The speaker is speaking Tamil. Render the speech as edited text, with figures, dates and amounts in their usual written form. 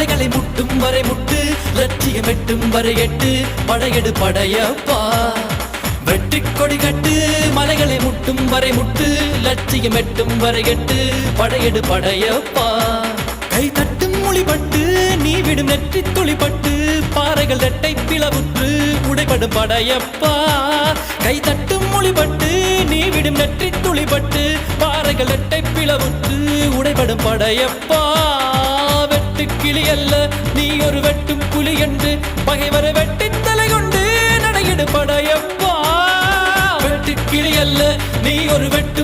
மலைகளை முட்டும் வரை முட்டு, லட்சியம் எட்டும் வரை எட்டு, படையெடு படையப்பா. வெற்றிக் கொடி கட்டு, மலைகளை முட்டும் வரை முட்டு, லட்சியம் எட்டும் வரை எட்டு, படையெடு படையப்பா. கை தட்டும் மொழிபட்டு நீ விடும் நெற்றி துளிப்பட்டு, பாறைகள் ரெட்டை பிளவுற்று உடைபடும் படையப்பா. கை தட்டும் மொழிபட்டு நீ விடும் நெற்றி துளிப்பட்டு, பாறைகள் ரெட்டை பிளவுற்று உடைபடும் படையப்பா. வெட்டு கிளி அல்ல நீ ஒரு வெட்டும் புலி என்று, பகைவரை வெட்டி தலை கொண்டு நடையிடு படையப்பா. வெட்டு கிளி அல்ல நீ ஒரு வெட்டு